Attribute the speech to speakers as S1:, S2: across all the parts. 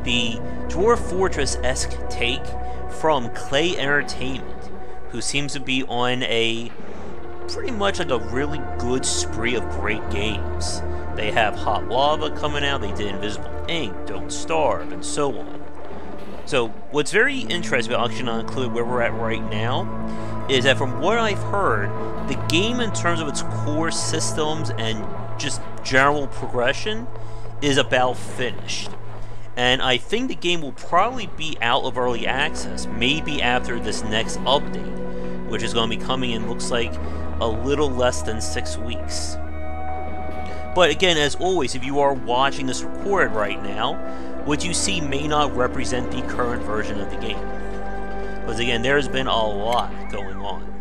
S1: the Dwarf Fortress-esque take from Klei Entertainment, who seems to be on a pretty much like a really good spree of great games. They have Hot Lava coming out, they did Invisible Ink, Don't Starve, and so on. So, what's very interesting about actually not include where we're at right now is that from what I've heard, the game in terms of its core systems and just general progression is about finished. And I think the game will probably be out of early access, maybe after this next update, which is going to be coming in, looks like, a little less than 6 weeks. But again, as always, if you are watching this recorded right now, what you see may not represent the current version of the game. Because again, there's been a lot going on.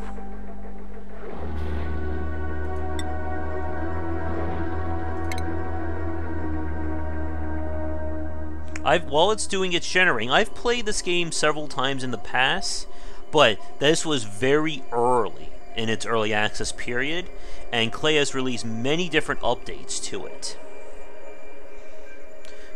S1: While it's doing its generating, I've played this game several times in the past, but this was very early in its early access period, and Klei has released many different updates to it.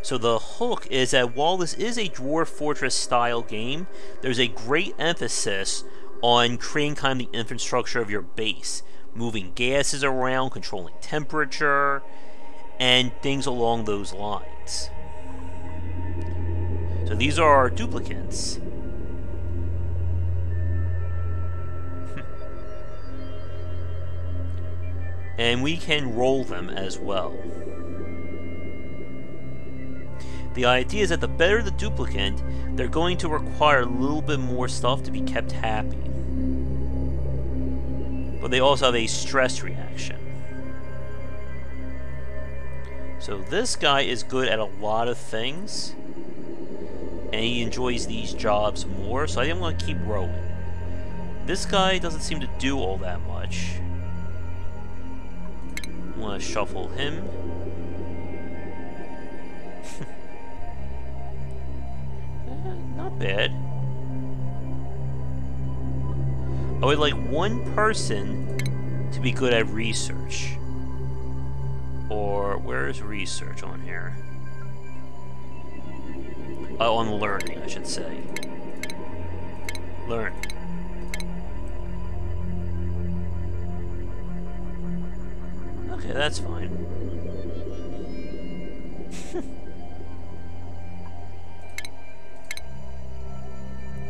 S1: So the hook is that while this is a Dwarf Fortress style game, there's a great emphasis on creating kind of the infrastructure of your base, moving gases around, controlling temperature, and things along those lines. So these are our duplicates. And we can roll them as well. The idea is that the better the duplicate, they're going to require a little bit more stuff to be kept happy. But they also have a stress reaction. So this guy is good at a lot of things, and he enjoys these jobs more, so I think I'm going to keep rowing. This guy doesn't seem to do all that much. I'm going to shuffle him. Not bad. I would like one person to be good at research. Or, where is research on here? Oh, on learning, I should say. Learning. Okay, that's fine.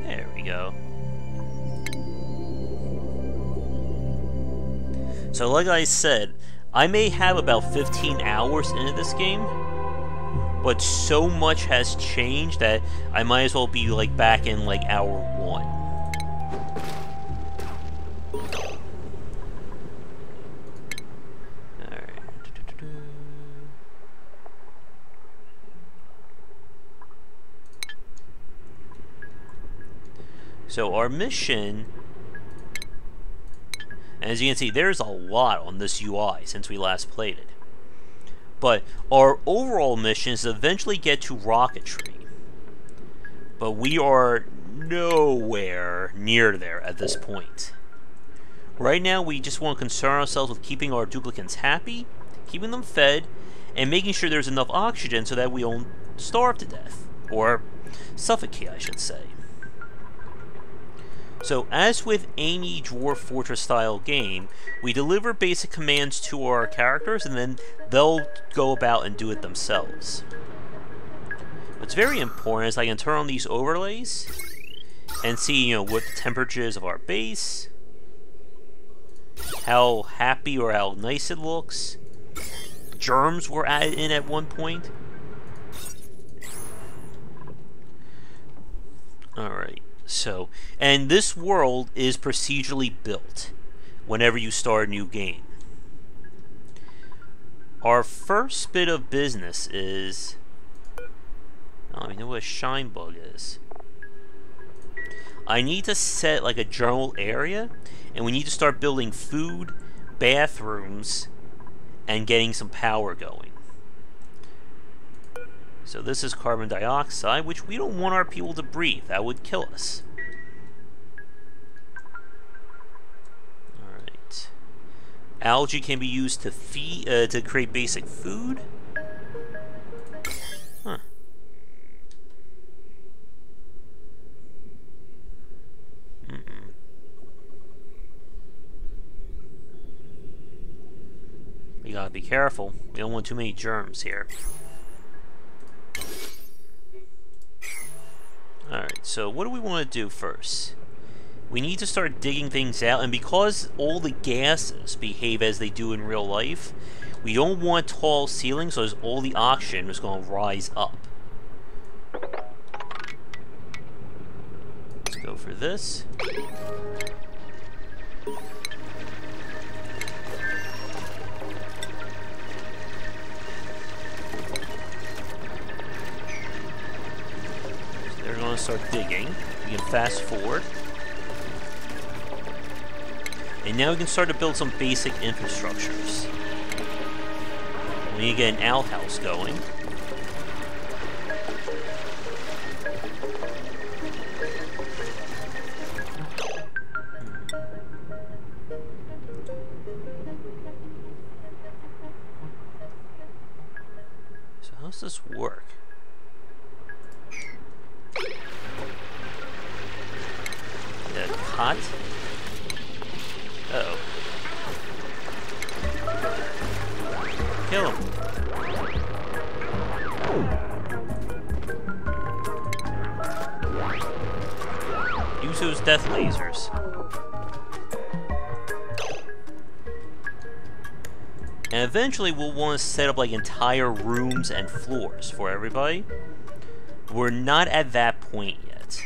S1: There we go. So like I said, I may have about 15 hours into this game, but so much has changed that I might as well be like back in like hour 1. Alright. So our mission, as you can see, there's a lot on this UI since we last played it. But our overall mission is to eventually get to Rocketry. But we are nowhere near there at this point. Right now, we just want to concern ourselves with keeping our duplicates happy, keeping them fed, and making sure there's enough oxygen so that we don't starve to death. Or suffocate, I should say. So, as with any Dwarf Fortress style game, we deliver basic commands to our characters and then they'll go about and do it themselves. What's very important is I can turn on these overlays and see, what the temperature is of our base, how happy or how nice it looks, germs were added in at one point. Alright. So, and this world is procedurally built whenever you start a new game. Our first bit of business is... I don't even know what a shine bug is. I need to set like a general area, and we need to start building food, bathrooms, and getting some power going. So this is carbon dioxide, which we don't want our people to breathe. That would kill us. Alright. Algae can be used to feed, to create basic food. Huh. Gotta be careful. We don't want too many germs here. Alright, so what do we want to do first? We need to start digging things out, and because all the gases behave as they do in real life, we don't want tall ceilings, so all the oxygen is going to rise up. Let's go for this. So they're going to start digging. We can fast forward. And now we can start to build some basic infrastructures. We need to get an outhouse going. So how does this work? The cot? Uh-oh. Kill him. Use those death lasers. And eventually we'll want to set up like entire rooms and floors for everybody. We're not at that point yet.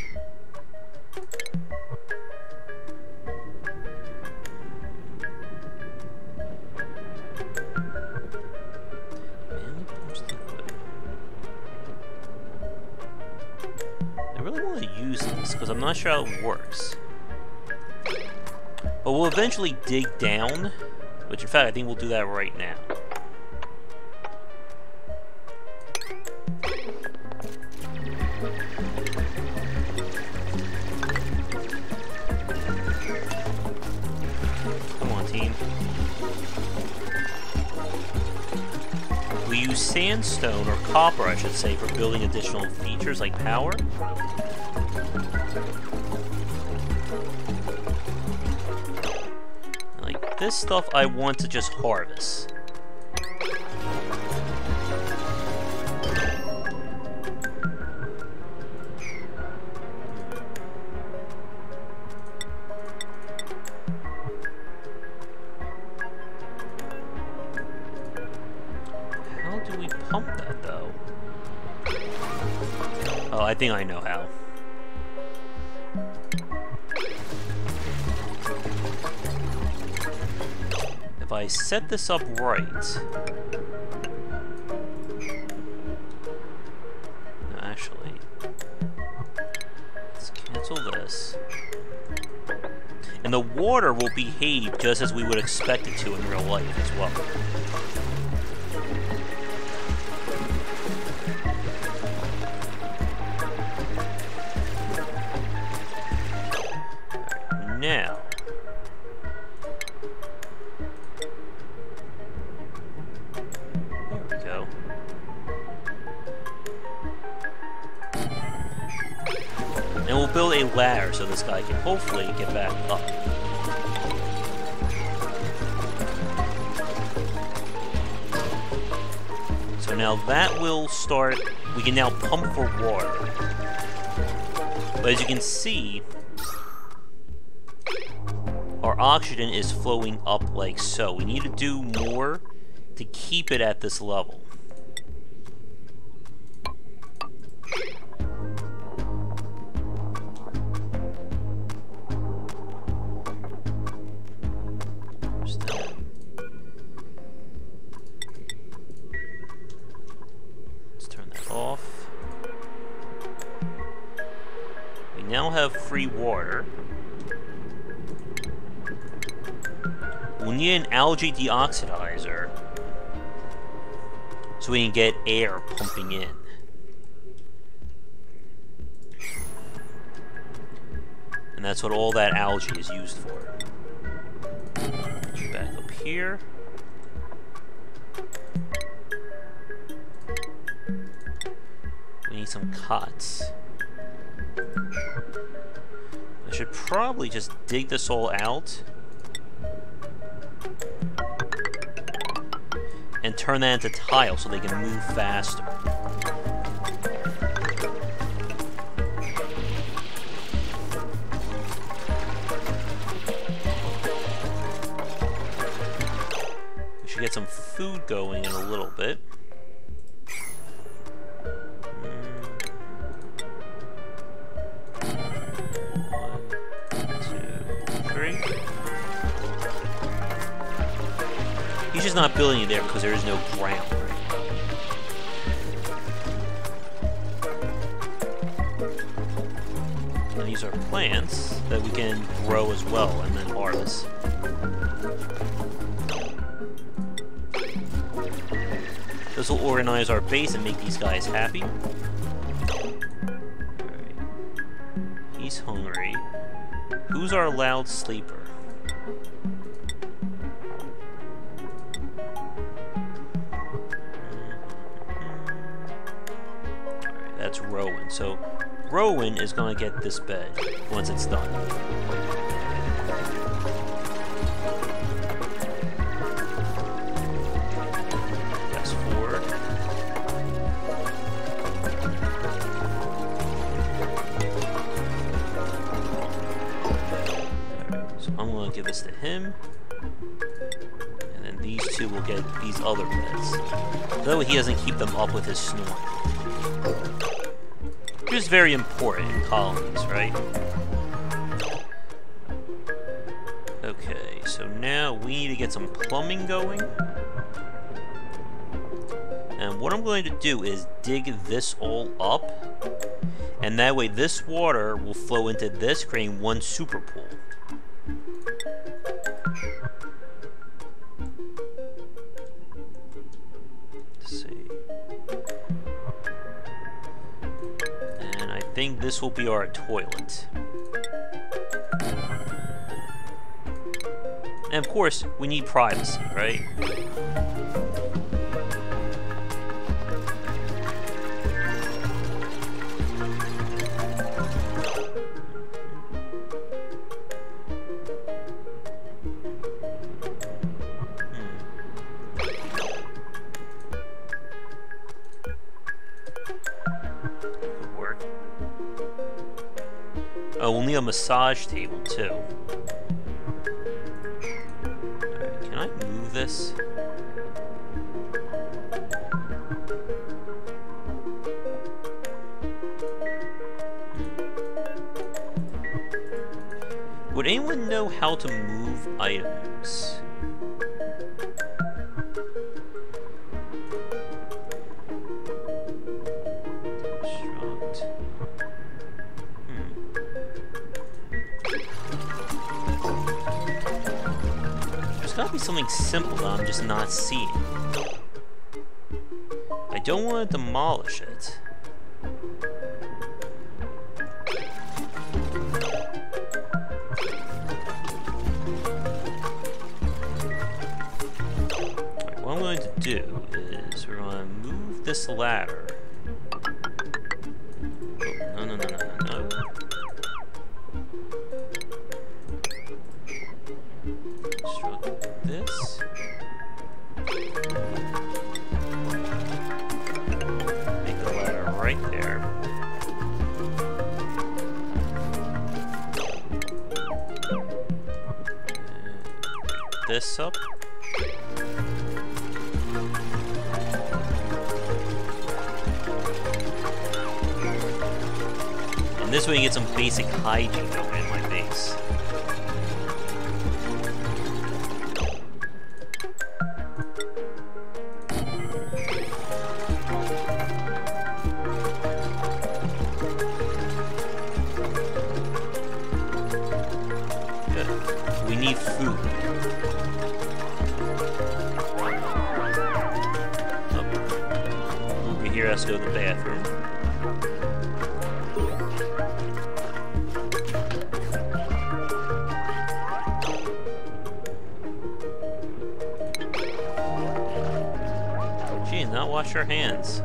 S1: Because I'm not sure how it works. But we'll eventually dig down, which in fact I think we'll do that right now. Come on, team. We use sandstone, or copper I should say, for building additional features like power. Like this stuff I want to just harvest. How do we pump that though? Oh, I think I know how. If I set this up right... No, actually... Let's cancel this. And the water will behave just as we would expect it to in real life as well. Alright, now... And we'll build a ladder so this guy can hopefully get back up. So now that will start, we can now pump for water. But as you can see, our oxygen is flowing up like so. We need to do more to keep it at this level. Now have free water. We'll need an algae deoxidizer so we can get air pumping in. And that's what all that algae is used for. Back up here. We need some cots. I should probably just dig this all out. and turn that into tile so they can move faster. We should get some food going in a little bit. 3. He's just not building it there because there is no ground. And these are plants that we can grow as well and then harvest. This will organize our base and make these guys happy. Alright. He's hungry. Who's our loud sleeper? Alright, that's Rowan. So, Rowan is going to get this bed once it's done. Fast forward. I'm going to give this to him, and then these two will get these other beds. That way he doesn't keep them up with his snoring. Which is very important in colonies, right? Okay, so now we need to get some plumbing going. And what I'm going to do is dig this all up, and that way this water will flow into this, creating one super pool. I think this will be our toilet. And of course, we need privacy, right? Oh, we'll need a massage table, too. Alright, can I move this? Would anyone know how to move items? There's gotta be something simple that I'm just not seeing. I don't want to demolish it. Alright, what I'm going to do is we're going to move this ladder. Oh, no. This. Make the ladder right there. And this up. And this way you get some basic hygiene going in my base. We need food. Over here has to go to the bathroom. Gee, not wash your hands.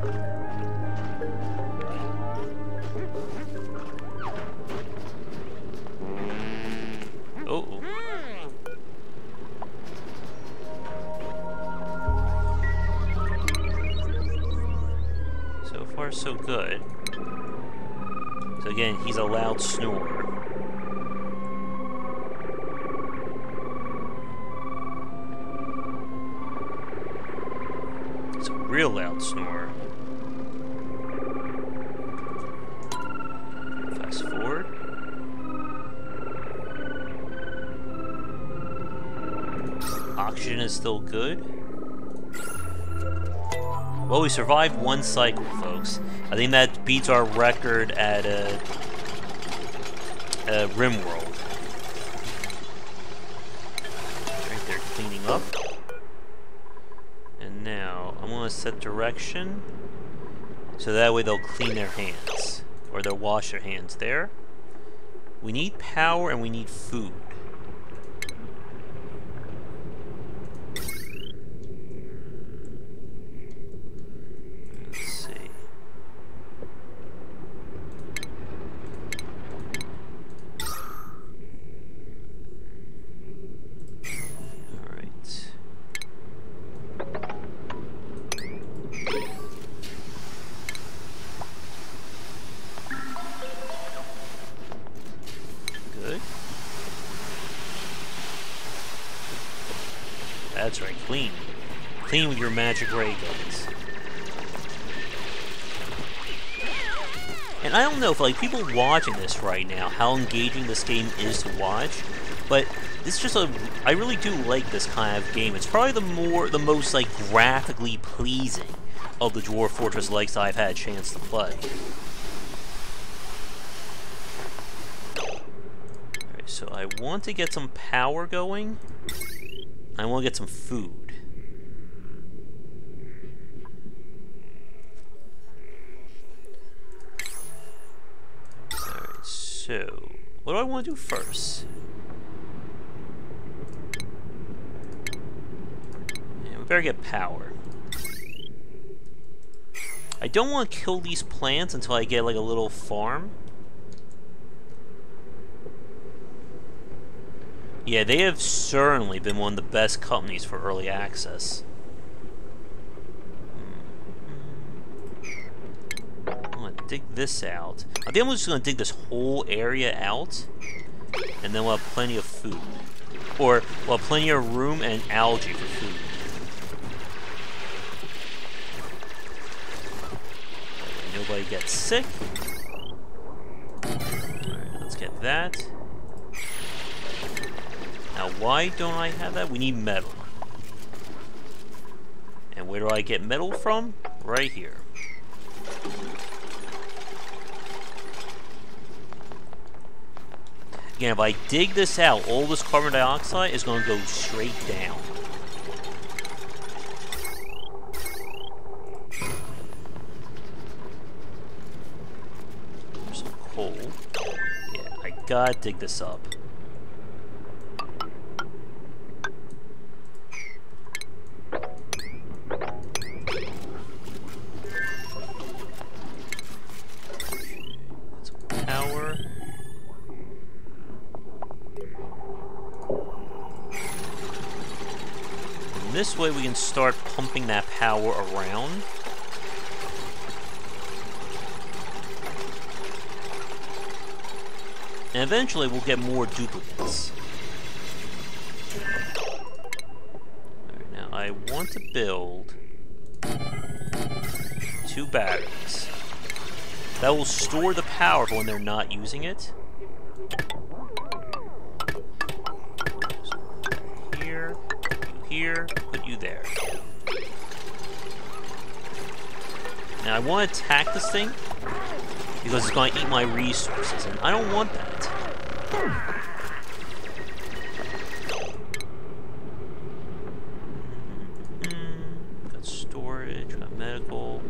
S1: far, so good. So again, he's a loud snorer. It's a real loud snorer. Fast forward. Oxygen is still good. Well, we survived one cycle, folks. I think that beats our record at RimWorld. Right there, cleaning up. And now, I'm going to set direction, so that way they'll clean their hands. Or they'll wash their hands there. We need power and we need food. That's right, clean. Clean with your magic ray guns. And I don't know if, like, people watching this right now, how engaging this game is to watch, but it's just I really do like this kind of game. It's probably the most, like, graphically pleasing of the Dwarf Fortress likes I've had a chance to play. Alright, so I want to get some power going. I want to get some food. Alright, so what do I want to do first? Yeah, we better get power. I don't want to kill these plants until I get like a little farm. Yeah, they have certainly been one of the best companies for early access. I'm gonna dig this out. I think I'm just gonna dig this whole area out, and then we'll have plenty of food. Or we'll have plenty of room and algae for food. Nobody gets sick. Alright, let's get that. Now, why don't I have that? We need metal. And where do I get metal from? Right here. Again, if I dig this out, all this carbon dioxide is going to go straight down. There's some coal. Yeah, I gotta dig this up. This way we can start pumping that power around. And eventually we'll get more duplicates. Alright, now I want to build 2 batteries. That will store the power for when they're not using it. Here, put you there. Now I want to attack this thing because it's going to eat my resources, and I don't want that. Got storage, got medical.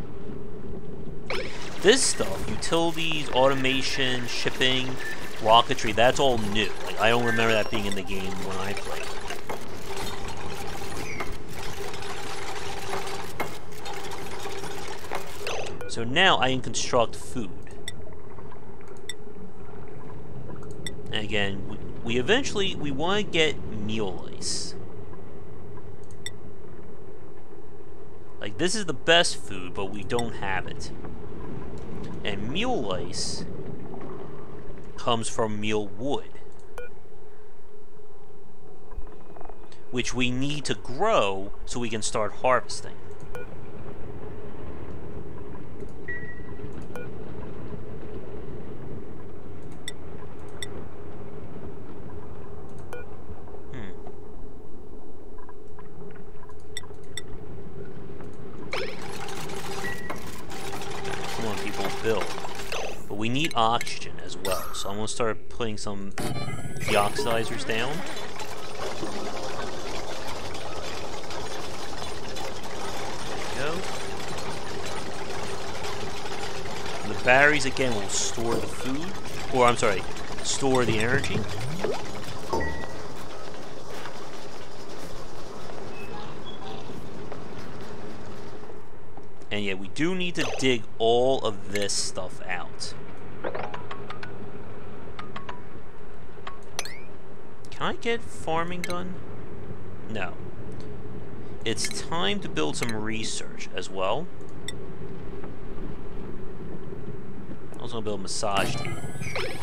S1: This stuff, utilities, automation, shipping, rocketry, that's all new. Like, I don't remember that being in the game when I played. So now I can construct food. And again, we eventually want to get meal ice. Like, this is the best food, but we don't have it. And mule lice comes from mule wood, which we need to grow so we can start harvesting. Come on, people, build. But we need oxygen as well, so I'm going to start putting some deoxidizers down. There we go. And the batteries, again, will store the food, or I'm sorry, store the energy. And yeah, we do need to dig all of this stuff out. Can I get farming done? No. It's time to build some research as well. I was gonna build a massage table.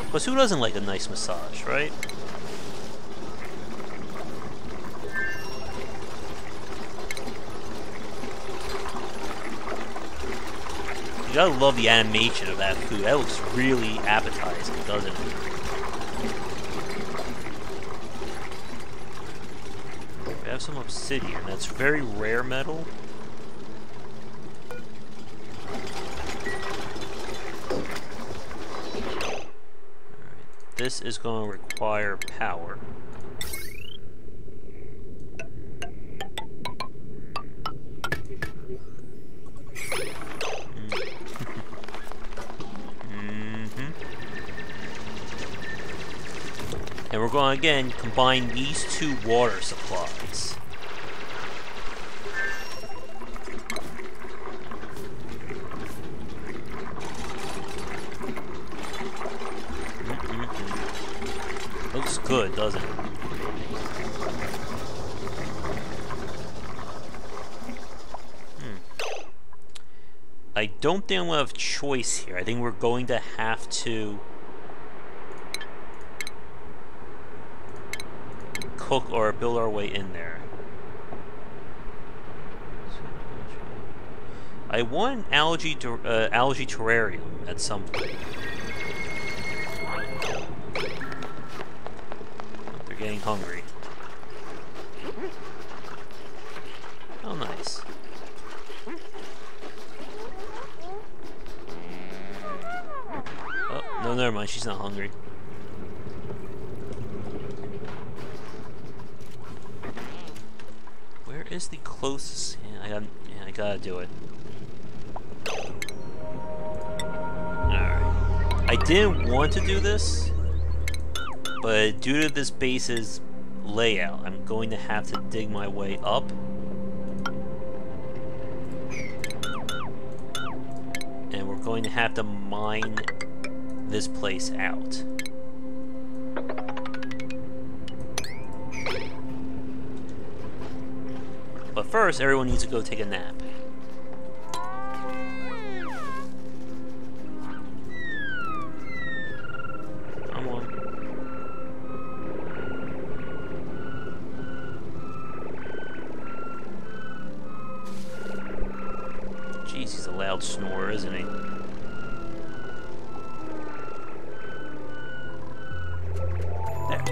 S1: Because who doesn't like a nice massage, right? You gotta love the animation of that food. That looks really appetizing, doesn't it? We have some obsidian. That's very rare metal. Alright. This is going to require power. And we're going to, again, combine these two water supplies. Looks good, doesn't it? I don't think I'm going to have a choice here. I think we're going to have to cook or build our way in there. I want an algae terrarium at some point. They're getting hungry. Oh, nice. Oh, no, never mind. She's not hungry. Where is the closest? Yeah, I gotta do it. Alright. I didn't want to do this, but due to this base's layout, I'm going to have to dig my way up. And we're going to have to mine this place out. But first, everyone needs to go take a nap. Come on. Jeez, he's a loud snorer, isn't he? There.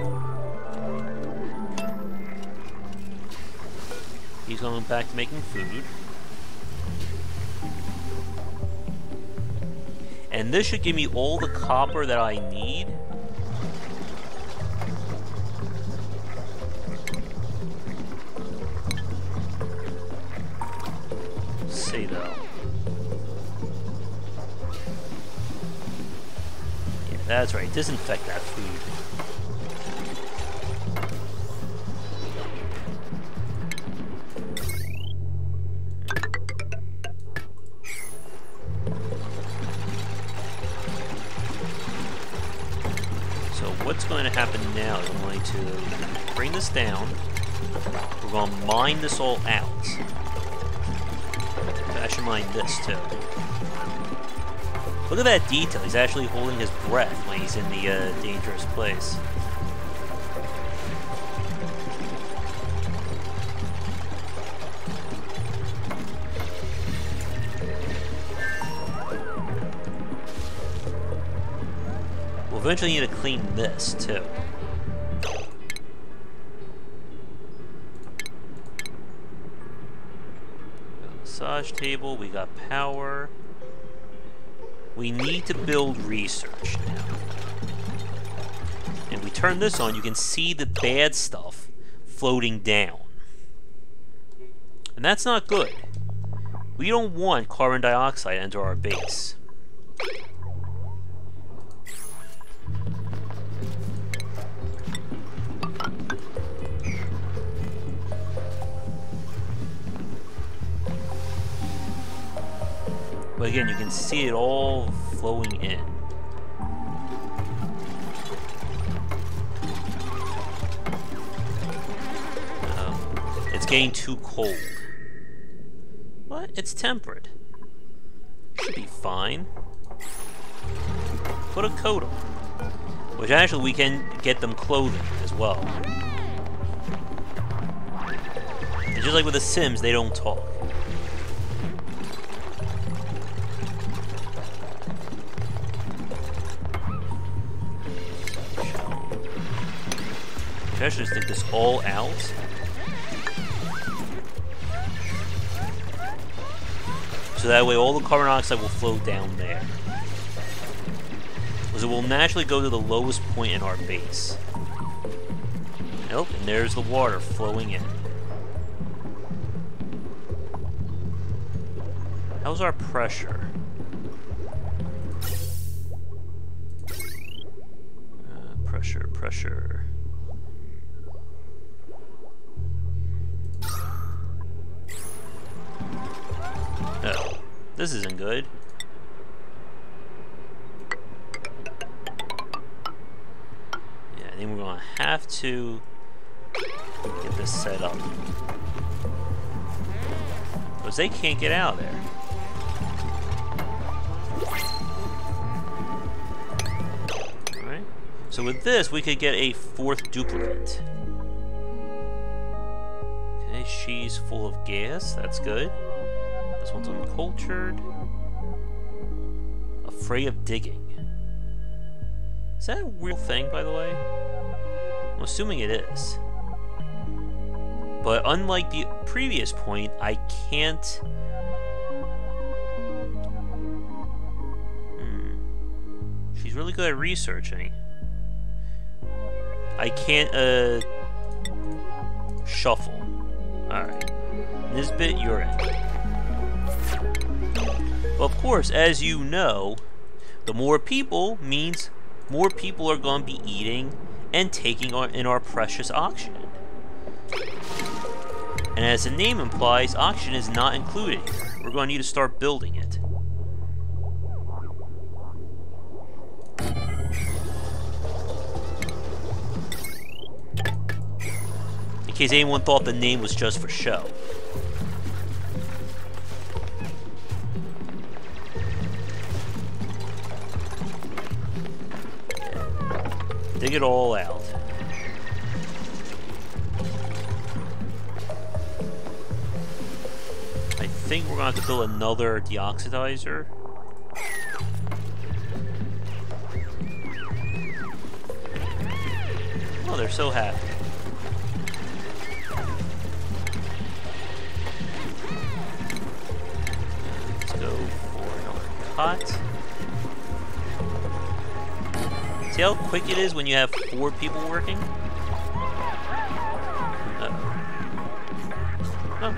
S1: He's going back to making food. And this should give me all the copper that I need. Let's see though. Yeah, that's right. Disinfect that food. What's going to happen now is I'm going to bring this down. We're going to mine this all out. I should mine this too. Look at that detail. He's actually holding his breath when he's in the dangerous place. We'll eventually need to clean this, too. Massage table, we got power. We need to build research now. And we turn this on, you can see the bad stuff floating down. And that's not good. We don't want carbon dioxide to enter our base. But again, you can see it all flowing in. It's getting too cold. What? It's temperate. Should be fine. Put a coat on. Which actually we can get them clothing as well. And just like with the Sims, they don't talk. I should just take this all out. So that way all the carbon dioxide will flow down there. Because it will naturally go to the lowest point in our base. Nope, and there's the water flowing in. How's our pressure? Pressure. Oh, this isn't good. Yeah, I think we're gonna have to get this set up. Because they can't get out of there. Alright. So with this, we could get a 4th duplicate. Okay, she's full of gas. That's good. This one's uncultured. Afraid of digging. Is that a real thing, by the way? I'm assuming it is. But unlike the previous point, I can't... She's really good at researching. I can't, shuffle. Alright. In this bit, you're in. Well, of course, as you know, the more people means more people are going to be eating and taking in our precious oxygen. And as the name implies, oxygen is not included here. We're going to need to start building it. In case anyone thought the name was just for show. Dig it all out. I think we're going to have to build another deoxidizer. Oh, they're so happy. Let's go for another cot. See how quick it is when you have 4 people working? Oh.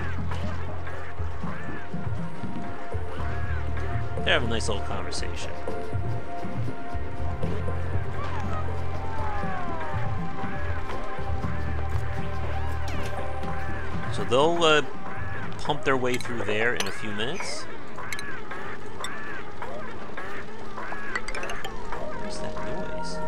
S1: They have a nice little conversation. So they'll pump their way through there in a few minutes. What's that noise?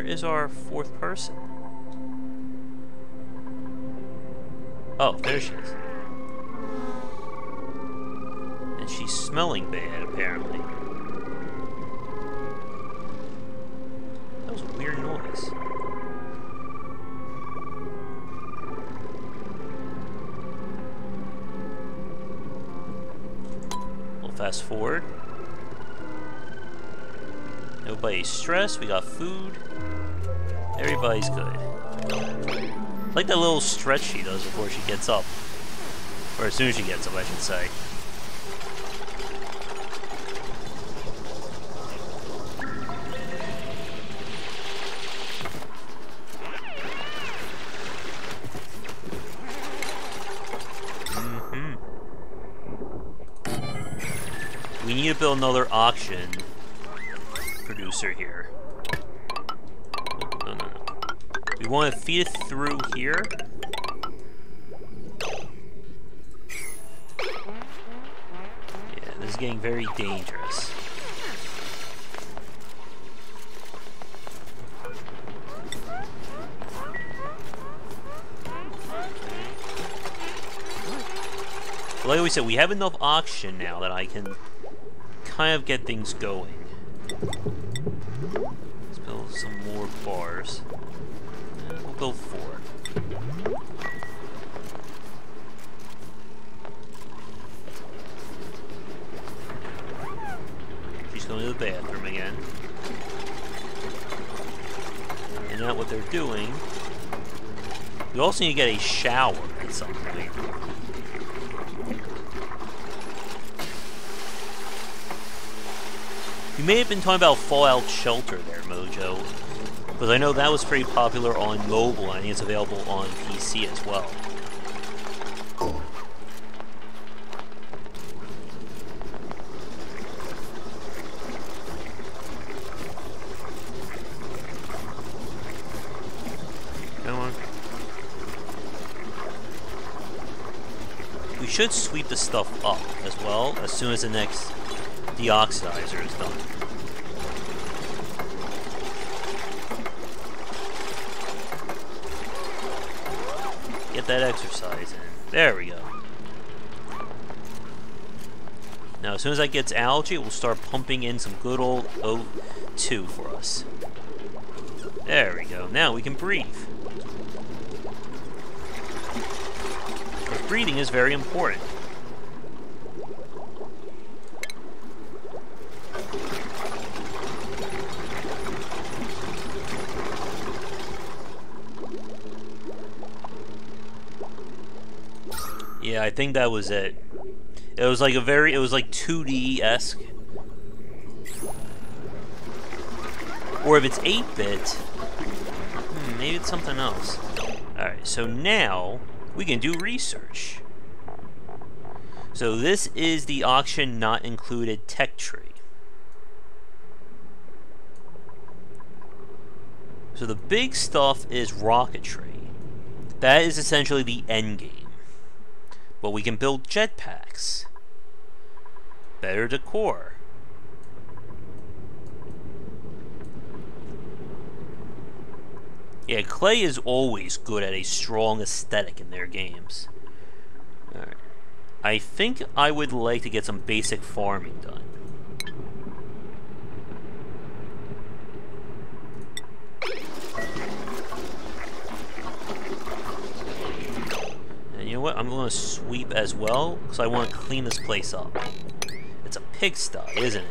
S1: is our fourth person? Oh, there she is. And she's smelling bad, apparently. That was a weird noise. We'll fast forward. Nobody's stressed, we got food. Everybody's good. I like that little stretch she does before she gets up. Or as soon as she gets up, I should say. We need to build another auction producer here. No. We want to feed it through here. Yeah, this is getting very dangerous. Like we said, we have enough auction now that I can kind of get things going. Let's build some more bars. We'll build 4. She's going to the bathroom again. And now what they're doing... We also need to get a shower at some point. You may have been talking about Fallout Shelter there, Mojo. Because I know that was pretty popular on mobile, and I think it's available on PC as well. Come on. We should sweep the stuff up as well, as soon as the next deoxidizer is done. Get that exercise in. There we go. Now, as soon as that gets algae, we'll start pumping in some good old O2 for us. There we go. Now we can breathe. Because breathing is very important. Yeah, I think that was it. It was like it was like 2D-esque. Or if it's 8-bit, maybe it's something else. Alright, so now we can do research. So this is the auction not included tech tree. So the big stuff is Rocketry. That is essentially the end game. But we can build jetpacks. Better decor. Yeah, Klei is always good at a strong aesthetic in their games. Alright. I think I would like to get some basic farming done. You know what? I'm going to sweep as well, because I want to clean this place up. It's a pigsty, isn't it?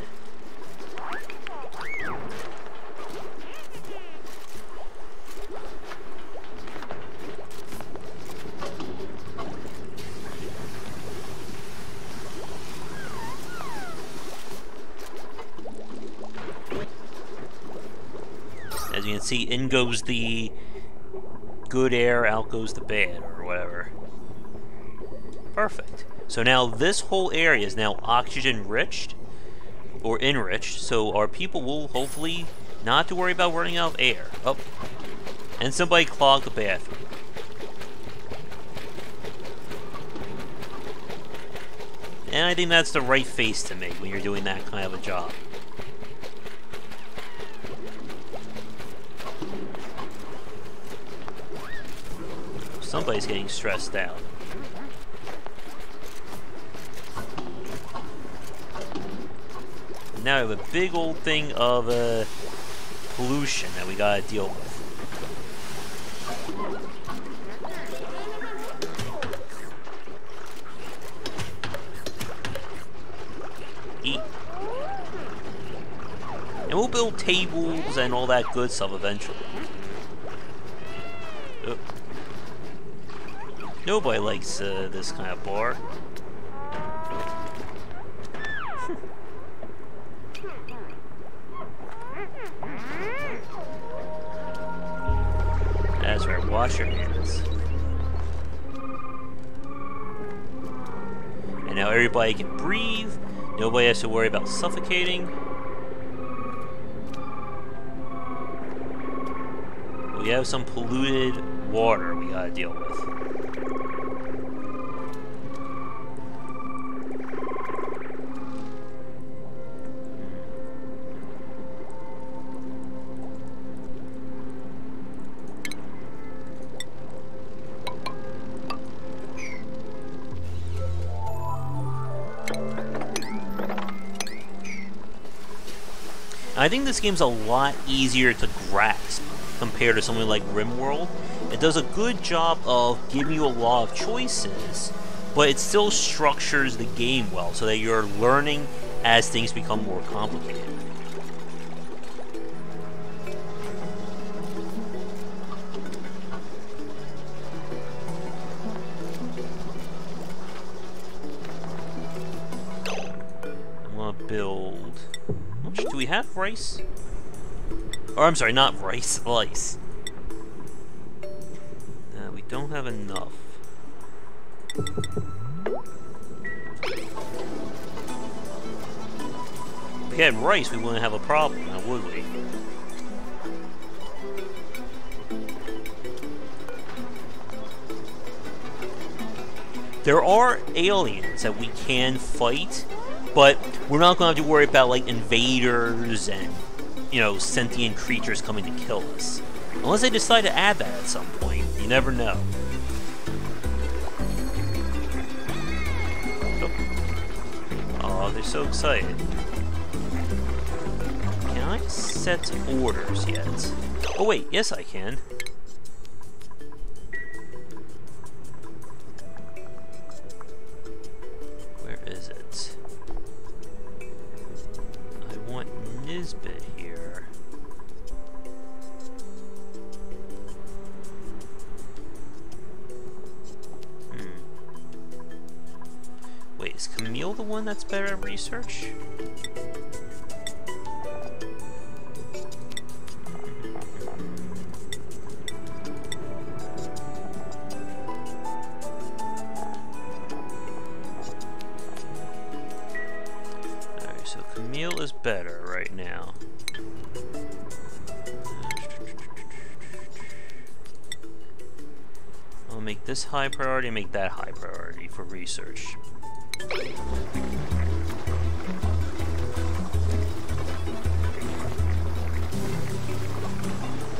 S1: As you can see, in goes the good air, out goes the bad, or whatever. Perfect. So now this whole area is now oxygen-rich, or enriched, so our people will hopefully not have to worry about running out of air. Oh, and somebody clogged the bathroom. And I think that's the right face to make when you're doing that kind of a job. Somebody's getting stressed out. Now we have a big old thing of pollution that we gotta deal with. Eat. And we'll build tables and all that good stuff eventually. Oh. Nobody likes this kind of bar. That's right, wash your hands. And now everybody can breathe. Nobody has to worry about suffocating. We have some polluted water we gotta deal with. I think this game's a lot easier to grasp compared to something like RimWorld. It does a good job of giving you a lot of choices, but it still structures the game well so that you're learning as things become more complicated. I'm gonna build... Do we have rice? Or I'm sorry, not rice, ice. We don't have enough. If we had rice, we wouldn't have a problem, now would we? There are aliens that we can fight, but we're not going to have to worry about, like, invaders and, you know, sentient creatures coming to kill us. Unless they decide to add that at some point. You never know. Oh, they're so excited. Can I set orders yet? Oh wait, yes I can. Where is it? I want Nisbet here. Wait, is Camille the one that's better at research? Alright, so Camille is better right now. I'll make this high priority and make that high priority for research.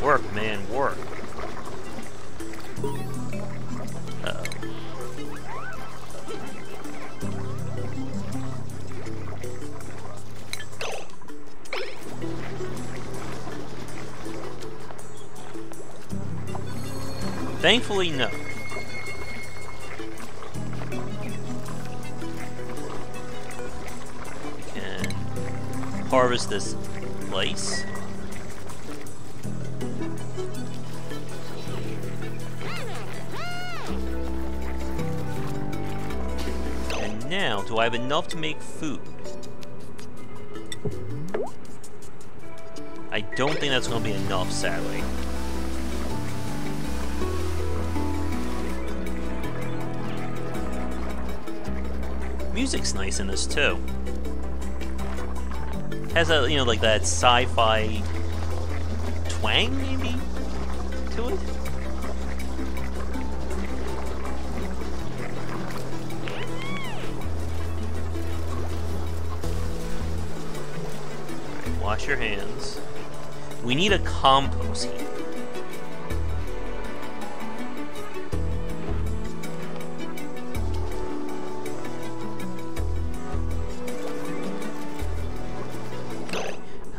S1: Work, man, work. Uh-oh. Thankfully, no. Harvest this place. And now, do I have enough to make food? I don't think that's going to be enough, sadly. Music's nice in this too. Has a, you know, like that sci-fi twang, maybe, to it? Alright, wash your hands. We need a compost heap.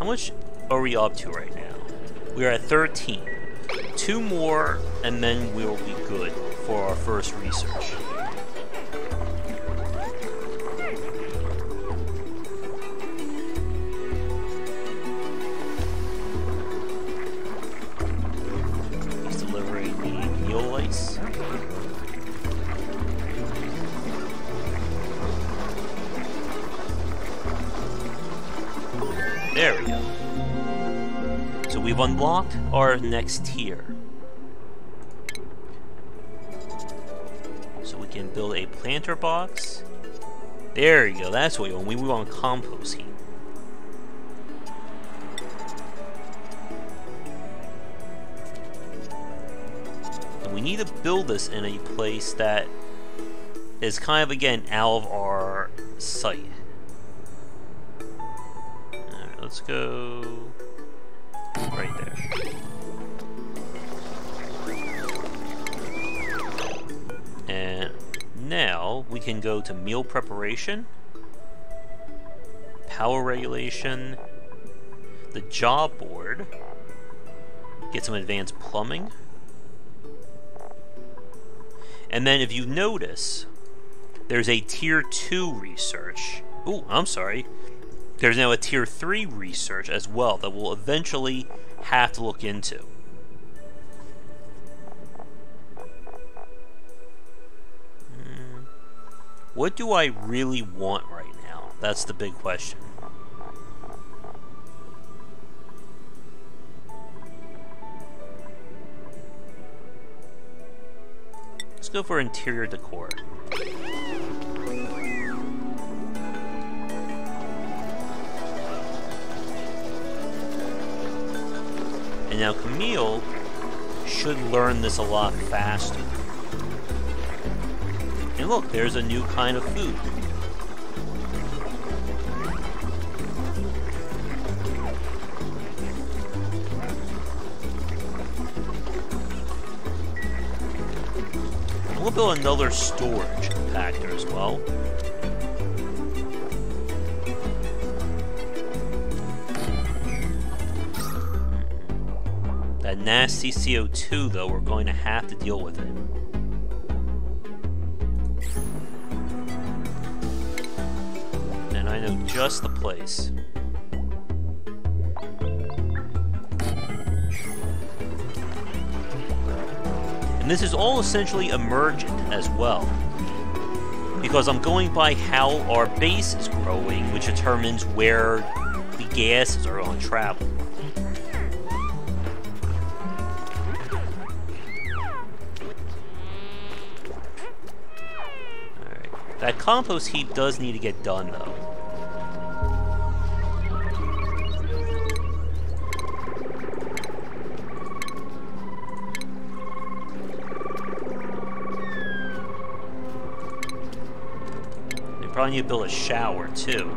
S1: How much are we up to right now? We're at 13. 2 more, and then we'll be good for our first research. He's delivering the neolites. There we go. So we've unlocked our next tier. So we can build a planter box. There you go, that's what we want. We want compost heap. And we need to build this in a place that is kind of, again, out of our sight. Alright, let's go right there. And now we can go to meal preparation, power regulation, the job board, get some advanced plumbing, and then if you notice, there's a tier 2 research. Ooh, I'm sorry. There's now a tier 3 research as well that we'll eventually have to look into. What do I really want right now? That's the big question. Let's go for interior decor. And now Camille should learn this a lot faster. And look, there's a new kind of food. We'll build another storage compactor as well. That nasty CO2, though, we're going to have to deal with it. And I know just the place. And this is all essentially emergent as well, because I'm going by how our base is growing, which determines where the gases are going to travel. Alright, that compost heap does need to get done though. Probably need to build a shower too.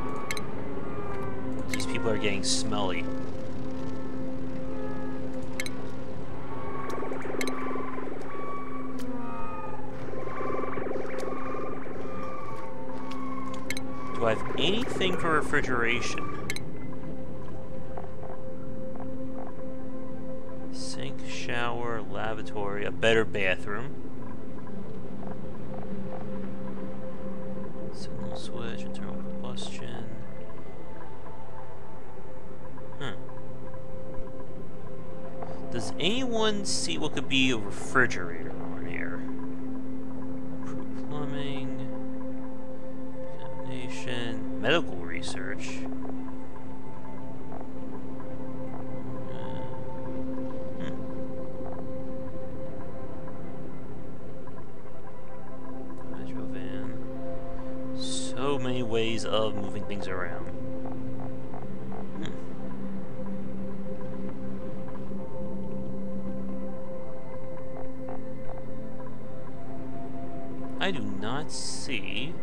S1: These people are getting smelly. Do I have anything for refrigeration? Sink, shower, lavatory, a better bathroom. Switch, internal combustion. Does anyone see what could be a refrigerator on here? Improved plumbing, examination, medical research. So many ways of moving things around. I do not see.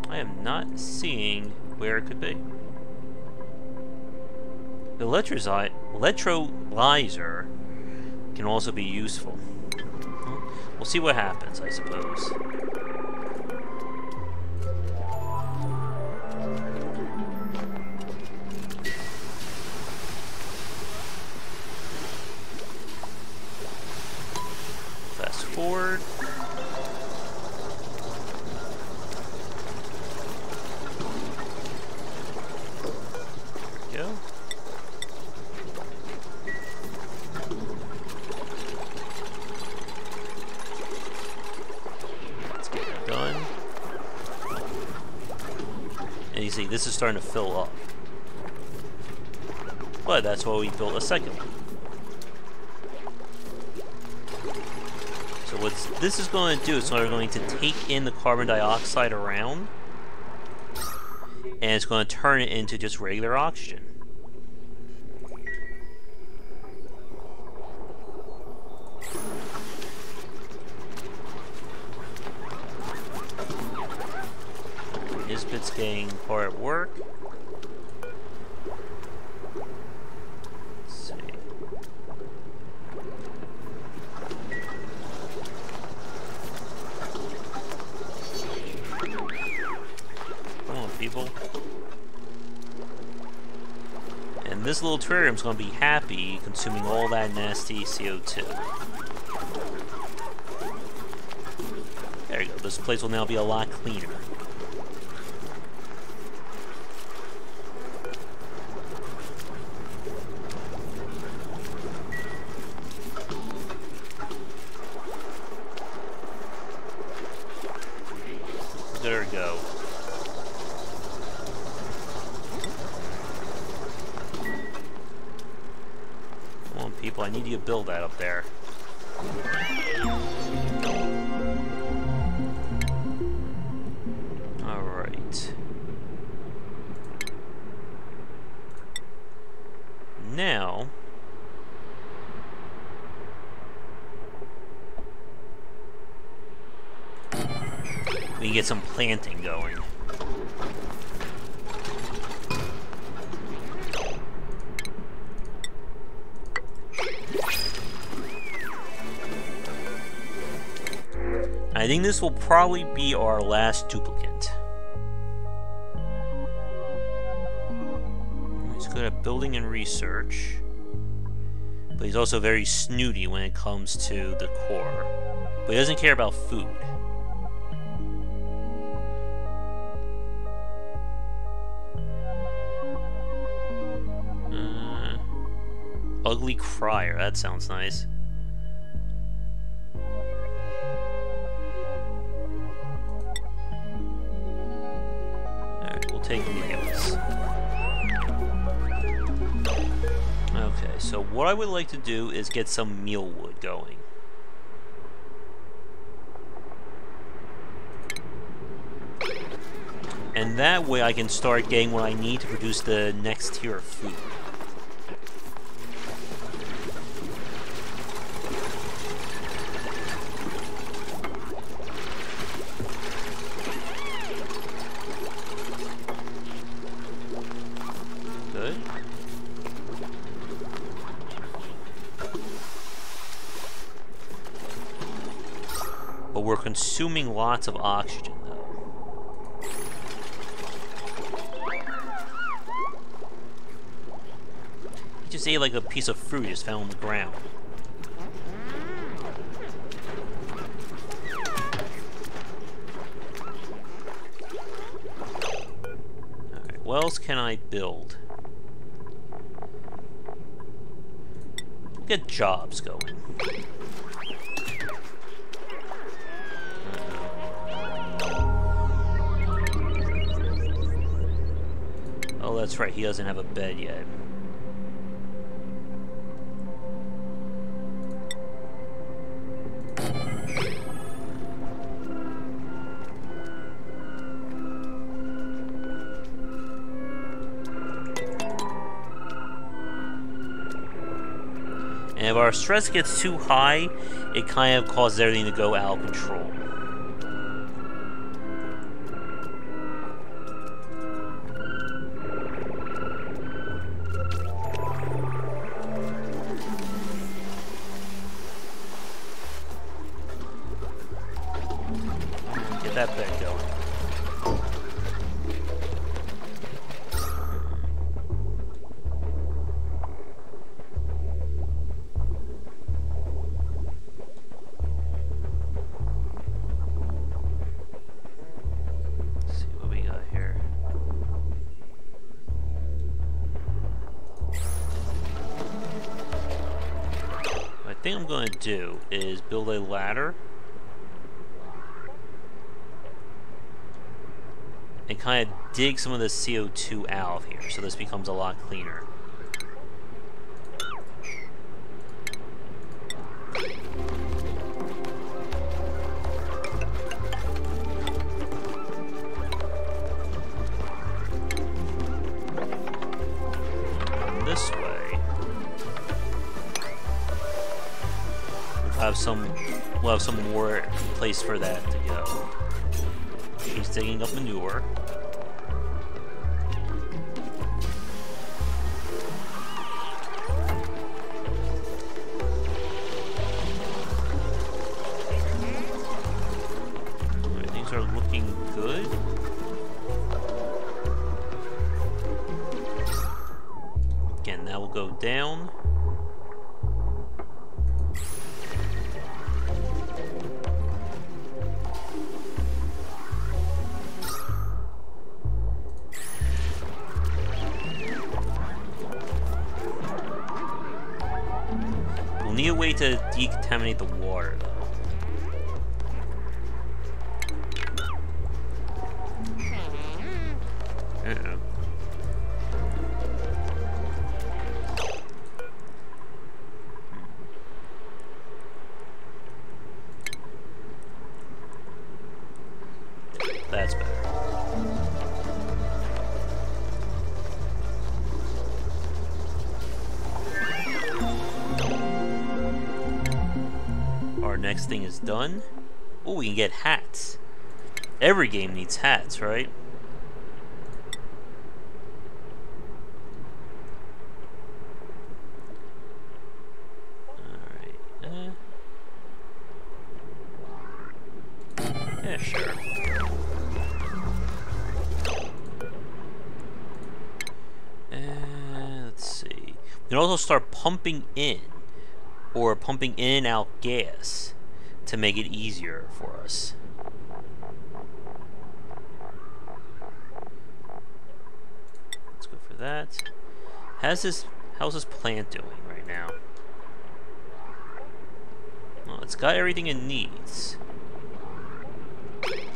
S1: I am not seeing where it could be. The electrolyzer can also be useful. We'll see what happens, I suppose. forward. There we go. Let's get it done. And you see, this is starting to fill up. But that's why we built a second one. So what this is going to do is we're going to take in the carbon dioxide around, and it's going to turn it into just regular oxygen. This bit's getting hard at work. Let's see. Come on, people. And this little terrarium's going to be happy consuming all that nasty CO2. There you go. This place will now be a lot cleaner. There we go. Come on, people, I need you to build that up there. Alright. Now... we can get some planting going. I think this will probably be our last duplicant. He's good at building and research, but he's also very snooty when it comes to the core. But he doesn't care about food. Ugly Crier, that sounds nice. Alright, we'll take meals. Okay, so what I would like to do is get some meal wood going. And that way I can start getting what I need to produce the next tier of food. But we're consuming lots of oxygen, though. He just ate like a piece of fruit he just found on the ground. Alright, what else can I build? Get jobs going. Oh, that's right, he doesn't have a bed yet. And if our stress gets too high, it kind of causes everything to go out of control. Get that bed going. think I'm going to do is build a ladder and kind of dig some of the CO2 out of here so this becomes a lot cleaner. This way, we'll have some more place for that to go. He's digging up manure. Alright, things are looking good. Again, that will go down. We'll need a way to decontaminate the water, though. Uh-oh. That's better. Our next thing is done. Oh, we can get hats. Every game needs hats, right? Alright. Yeah, sure. Let's see. You can also start pumping in and out gas to make it easier for us. Let's go for that. How's this plant doing right now? Well, it's got everything it needs.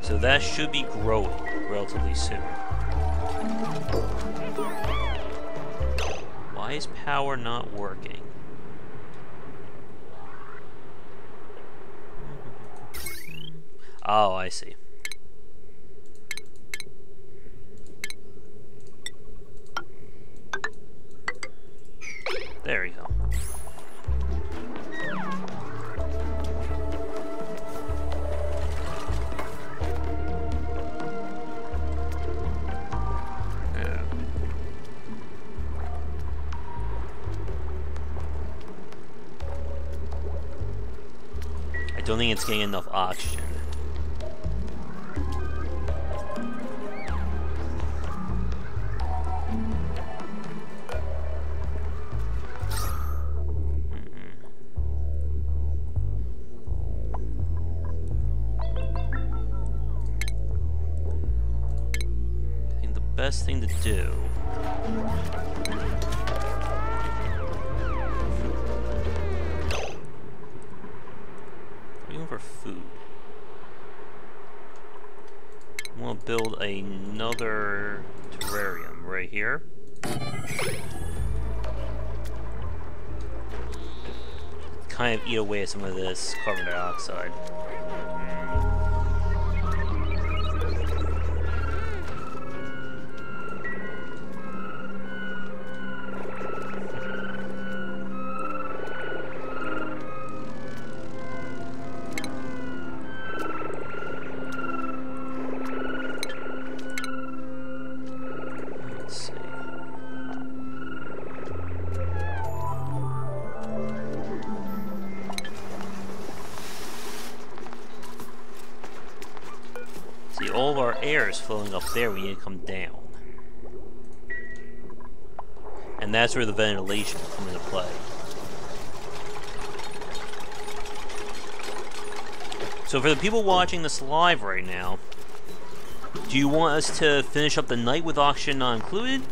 S1: So that should be growing relatively soon. Why is power not working? Oh, I see. There we go. I don't think it's getting enough oxygen. I think the best thing to do for food. I'm gonna build another terrarium right here. Kind of eat away at some of this carbon dioxide. All of our air is flowing up there, we need to come down. And that's where the ventilation will come into play. So for the people watching this live right now, do you want us to finish up the night with oxygen not included?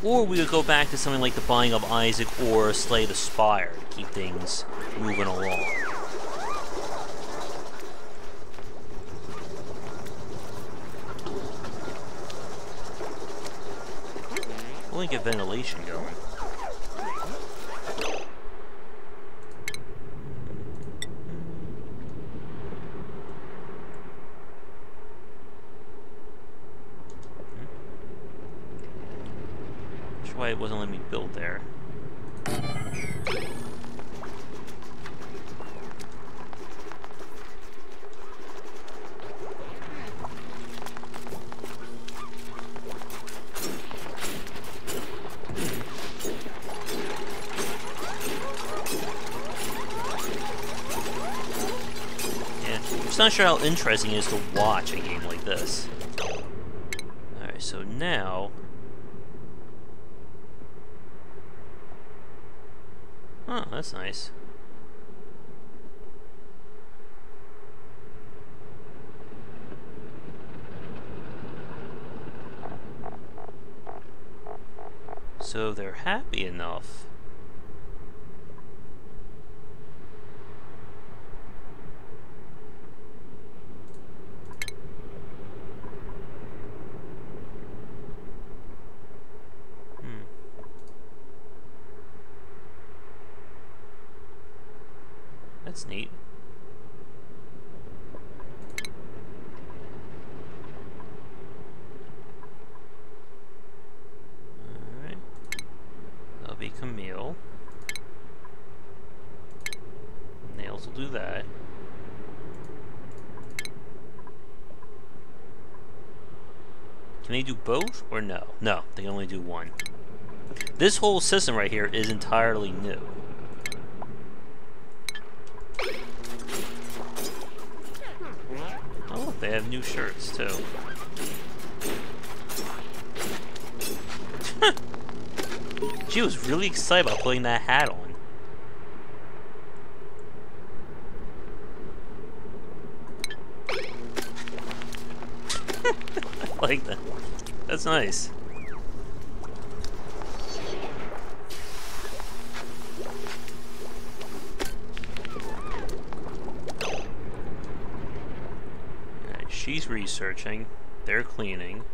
S1: Or we could go back to something like the Binding of Isaac or Slay the Spire to keep things moving along. Only get ventilation going. That's why it wasn't letting me build there. I'm not sure how interesting it is to watch a game like this. Alright, so now... Oh, that's nice. So they're happy enough. That's neat. Alright. That'll be Camille. Nails will do that. Can they do both or no? No, they can only do one. This whole system right here is entirely new. Oh, look, they have new shirts, too. She was really excited about putting that hat on. I like that. That's nice. She's researching. They're cleaning.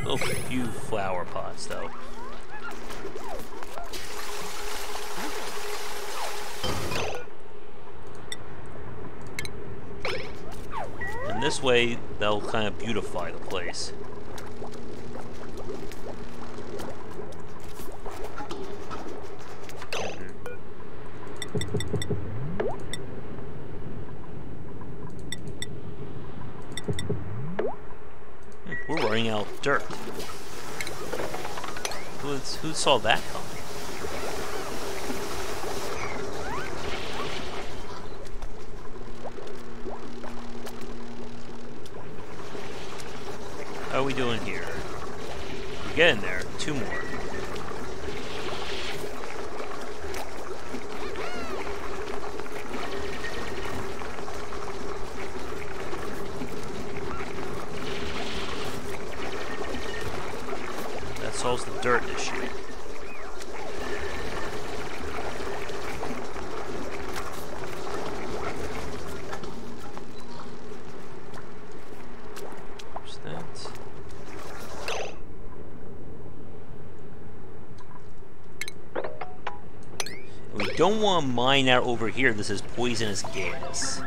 S1: Oh, a few flower pots, though. And this way, they'll kind of beautify the place. We're running out of dirt. Who saw that coming? How are we doing here? We're getting there. 2 more. Solves the dirt issue. There's that. And we don't want to mine out over here. This is poisonous gas.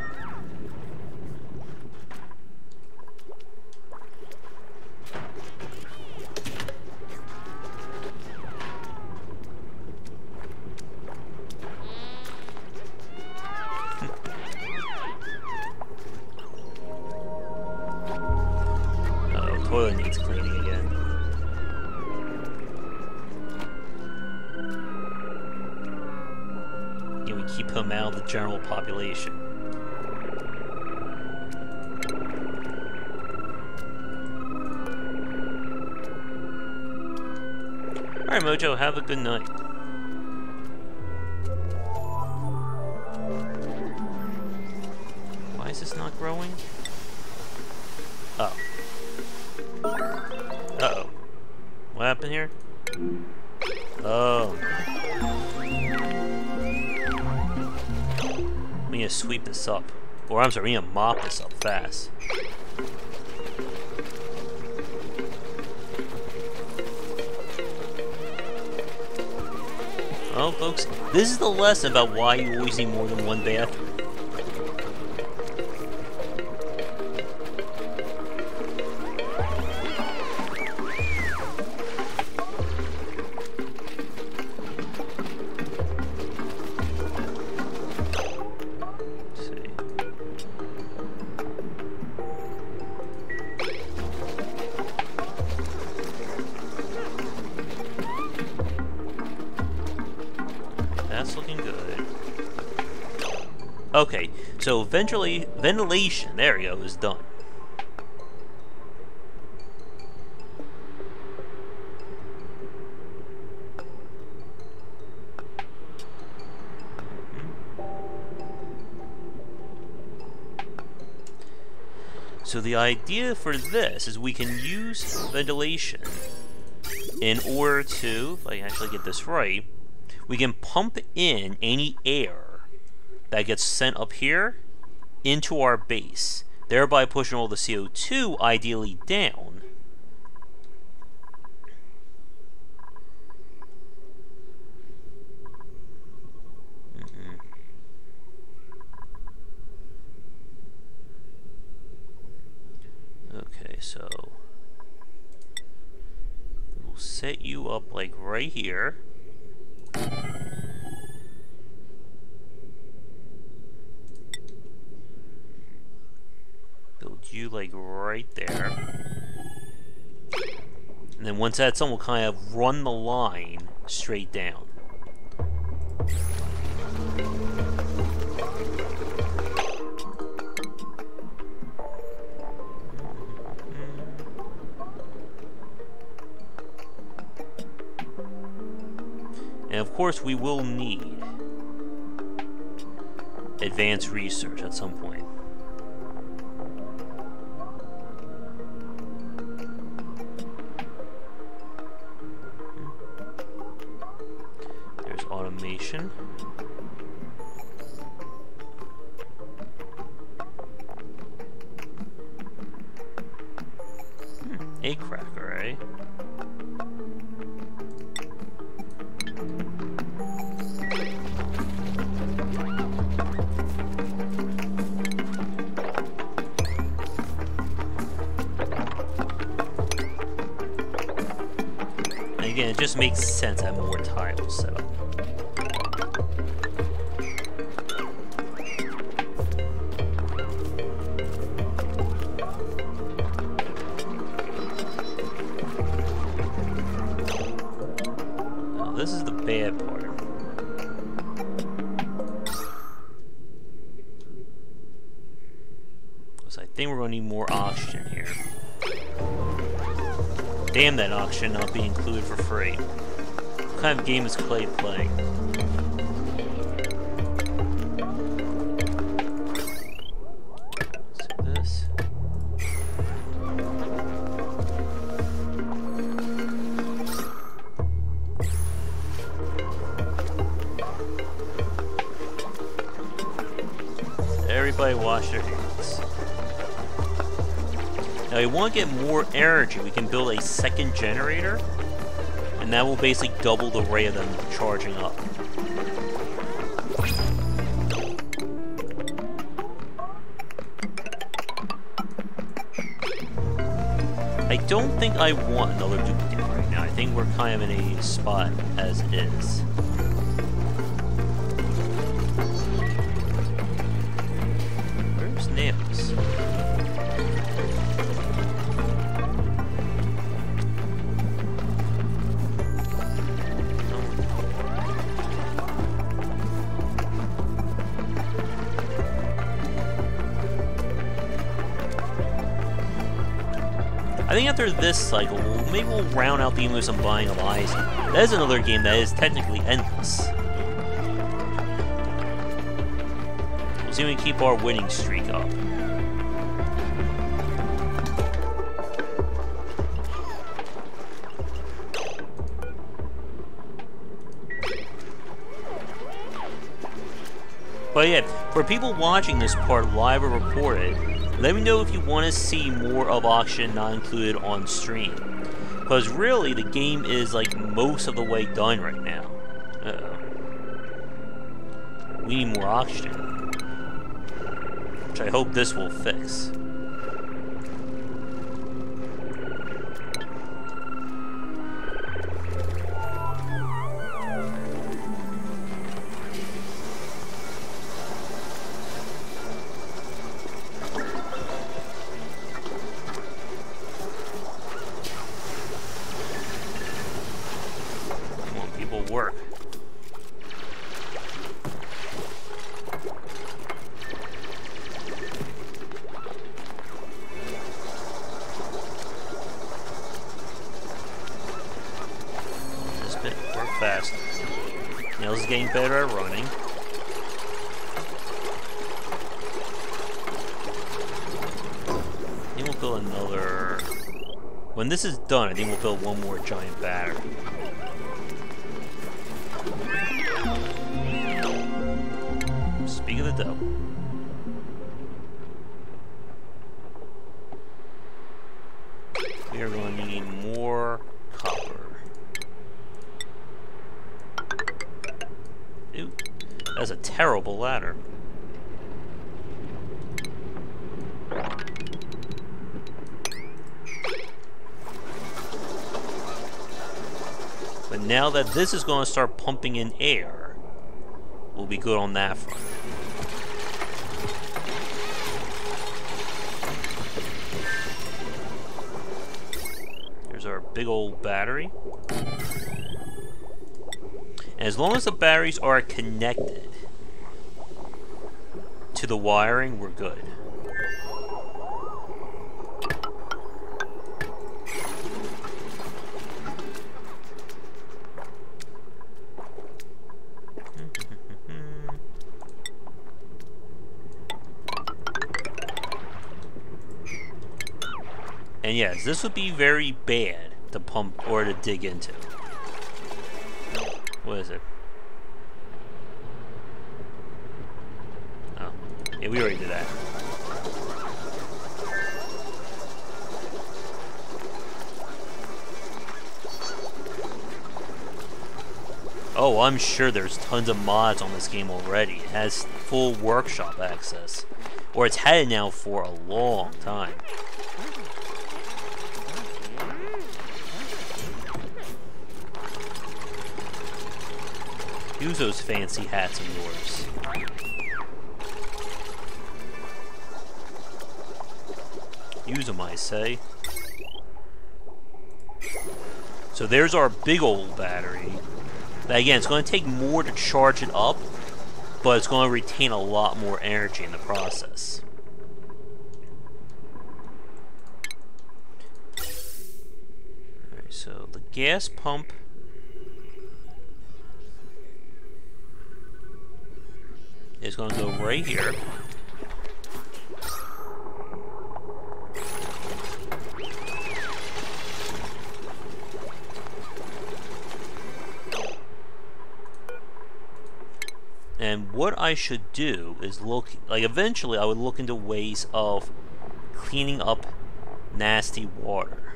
S1: Toilet needs cleaning again. And we keep him out of the general population. Alright, Mojo, have a good night. Why is this not growing? Oh. Uh-oh. What happened here? Oh. We need to sweep this up. Or I'm sorry, we need to mop this up fast. Well, folks, this is the lesson about why you always need more than one bathroom. That's looking good. Okay, so ventilation, there we go, is done. So the idea for this is we can use ventilation in order to, if I can actually get this right, we can pump in any air that gets sent up here into our base, thereby pushing all the CO2 ideally down. Okay, so we'll set you up like right here. Build you like right there. And then once that's done, we'll kind of run the line straight down. And of course, we will need advanced research at some point. There's automation. Egg cracker, eh? Again, it just makes sense to have more tiles set up. Now, this is the bad part. Because I think we're going to need more oxygen here. Damn, that oxygen not being included for free. What kind of game is Klei playing? Let's do this. Everybody wash their hands. Now, we want to get more energy. We can build a second generator, and that will basically double the rate of them charging up. I don't think I want another duplicate right now. I think we're kind of in a spot as it is. Where's Nails? I think after this cycle, maybe we'll round out the Emos and buying of Isaac. That is another game that is technically endless. We'll see if we can keep our winning streak up. But yeah, for people watching this part live or recorded, let me know if you want to see more of Oxygen not included on stream. Because really, the game is like most of the way done right now. Uh-oh. We need more oxygen. Which I hope this will fix. Work. This bit work fast. Nails is getting better at running. I think we'll build another. When this is done, I think we'll build one more giant battery. Speak of the devil. We are going to need more copper. Ew, that's a terrible ladder. But now that this is going to start pumping in air, we'll be good on that front. Here's our big old battery. And as long as the batteries are connected to the wiring, we're good. And yes, this would be very bad to pump or to dig into. What is it? Oh, yeah, we already did that. Oh, I'm sure there's tons of mods on this game already. It has full workshop access. Or it's had it now for a long time. Use those fancy hats of yours. Use them, I say. So there's our big old battery. Now again, it's going to take more to charge it up, but it's going to retain a lot more energy in the process. Alright, so the gas pump is going to go right here. And what I should do is look, like eventually I would look into ways of cleaning up nasty water.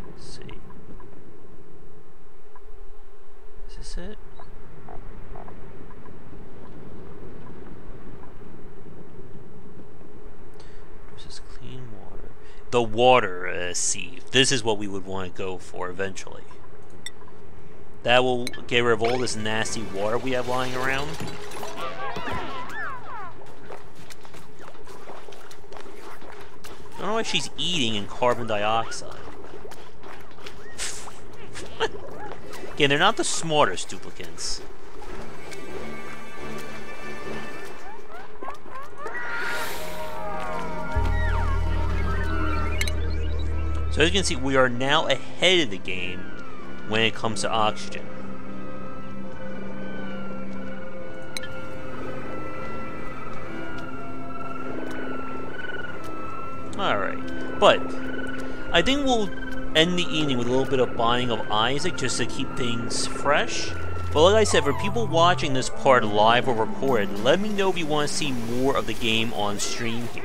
S1: Let's see. Is this it? This is clean water. The water sieve. This is what we would want to go for eventually. That will get rid of all this nasty water we have lying around. I don't know why she's eating in carbon dioxide. Again, they're not the smartest duplicants. So as you can see, we are now ahead of the game when it comes to oxygen. Alright, but I think we'll end the evening with a little bit of Binding of Isaac just to keep things fresh. But like I said, for people watching this part live or recorded, let me know if you want to see more of the game on stream here.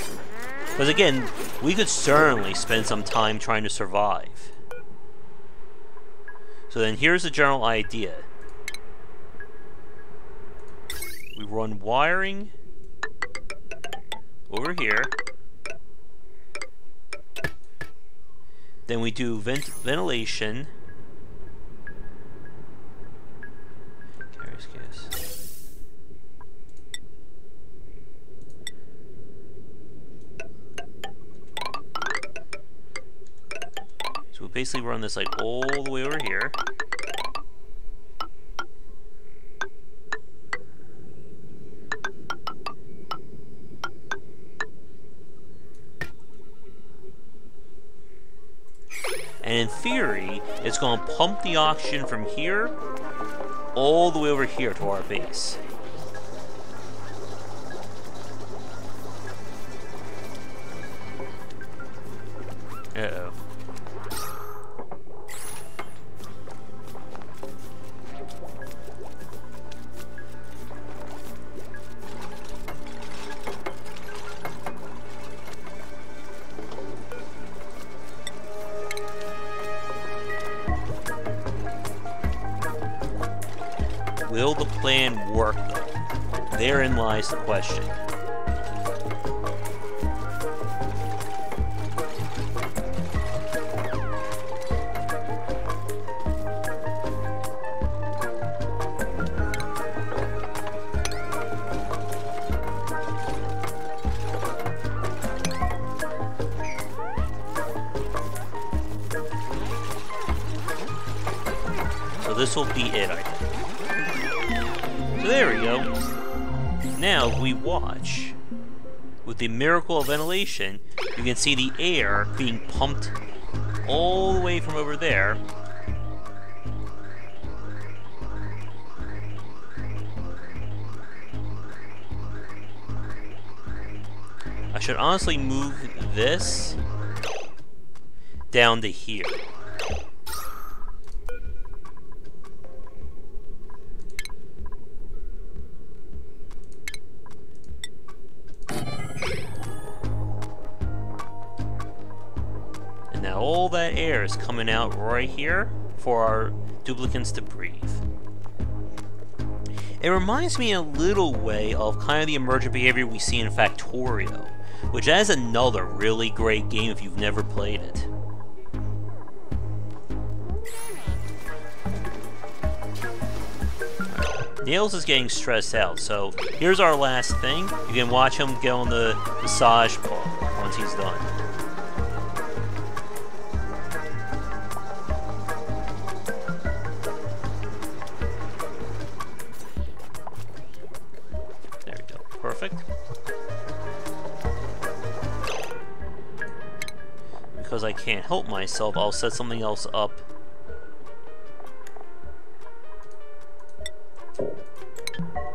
S1: Because again, we could certainly spend some time trying to survive. So then here's the general idea. We run wiring over here. Then we do ventilation. So we basically run this like all the way over here. And in theory, it's going to pump the oxygen from here all the way over here to our base. Uh-oh. Will the plan work, though? Therein lies the question. So this will be it, I think. So there we go. Now, if we watch, with the miracle of ventilation, you can see the air being pumped all the way from over there. I should honestly move this down to here. Now all that air is coming out right here for our duplicants to breathe. It reminds me in a little way of kind of the emergent behavior we see in Factorio, which is another really great game if you've never played it. Nails is getting stressed out, so here's our last thing. You can watch him get on the massage ball once he's done. There we go. Perfect. Because I can't help myself, I'll set something else up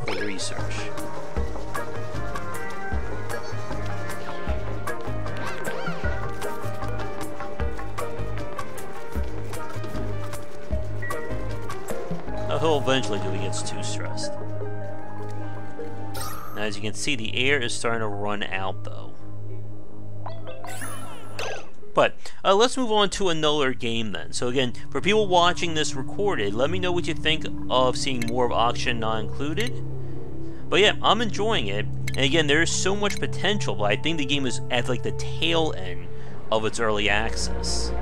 S1: for research. He'll eventually do if he gets too stressed. Now, as you can see, the air is starting to run out, though. But let's move on to another game then. So again, for people watching this recorded, let me know what you think of seeing more of Oxygen Not Included. But yeah, I'm enjoying it. And again, there's so much potential, but I think the game is at like the tail end of its early access.